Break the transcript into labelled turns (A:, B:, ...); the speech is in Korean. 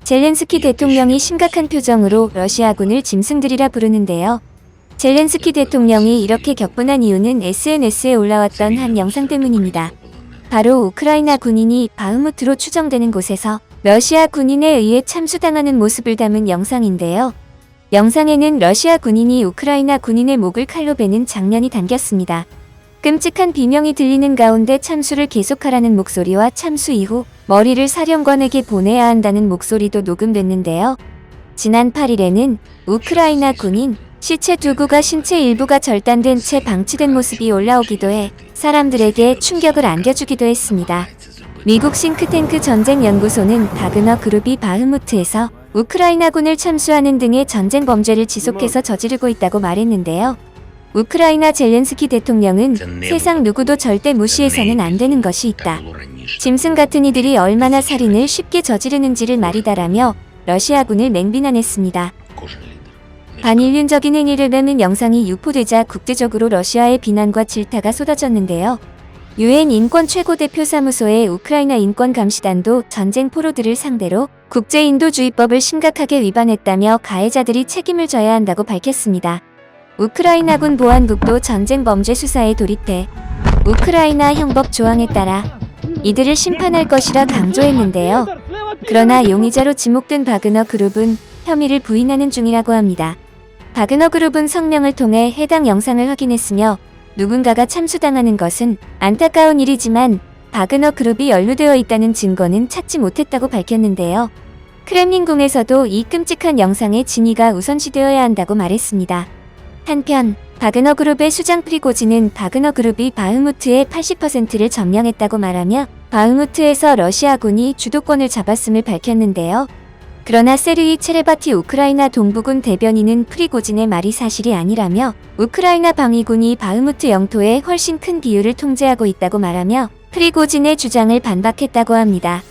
A: 젤렌스키 대통령이 심각한 표정으로 러시아군을 짐승들이라 부르는데요. 젤렌스키 대통령이 이렇게 격분한 이유는 SNS에 올라왔던 한 영상 때문입니다. 바로 우크라이나 군인이 바흐무트로 추정되는 곳에서 러시아 군인에 의해 참수당하는 모습을 담은 영상인데요. 영상에는 러시아 군인이 우크라이나 군인의 목을 칼로 베는 장면이 담겼습니다. 끔찍한 비명이 들리는 가운데 참수를 계속하라는 목소리와 참수 이후 머리를 사령관에게 보내야 한다는 목소리도 녹음됐는데요. 지난 8일에는 우크라이나 군인 시체 두 구가 신체 일부가 절단된 채 방치된 모습이 올라오기도 해 사람들에게 충격을 안겨주기도 했습니다. 미국 싱크탱크 전쟁연구소는 바그너 그룹이 바흐무트에서 우크라이나군을 참수하는 등의 전쟁 범죄를 지속해서 저지르고 있다고 말했는데요. 우크라이나 젤렌스키 대통령은 세상 누구도 절대 무시해서는 안 되는 것이 있다. 짐승 같은 이들이 얼마나 살인을 쉽게 저지르는지를 말이다라며 러시아군을 맹비난했습니다. 반인륜적인 행위를 담은 영상이 유포되자 국제적으로 러시아의 비난과 질타가 쏟아졌는데요. 유엔 인권 최고대표 사무소의 우크라이나 인권감시단도 전쟁 포로들을 상대로 국제인도주의법을 심각하게 위반했다며 가해자들이 책임을 져야 한다고 밝혔습니다. 우크라이나군 보안국도 전쟁 범죄 수사에 돌입해 우크라이나 형법 조항에 따라 이들을 심판할 것이라 강조했는데요. 그러나 용의자로 지목된 바그너 그룹은 혐의를 부인하는 중이라고 합니다. 바그너 그룹은 성명을 통해 해당 영상을 확인했으며 누군가가 참수당하는 것은 안타까운 일이지만 바그너 그룹이 연루되어 있다는 증거는 찾지 못했다고 밝혔는데요. 크렘린궁에서도 이 끔찍한 영상의 진위가 우선시되어야 한다고 말했습니다. 한편 바그너 그룹의 수장 프리고진은 바그너 그룹이 바흐무트의 80%를 점령했다고 말하며 바흐무트에서 러시아군이 주도권을 잡았음을 밝혔는데요. 그러나 세르이 체레바티 우크라이나 동부군 대변인은 프리고진의 말이 사실이 아니라며 우크라이나 방위군이 바흐무트 영토의 훨씬 큰 비율을 통제하고 있다고 말하며 프리고진의 주장을 반박했다고 합니다.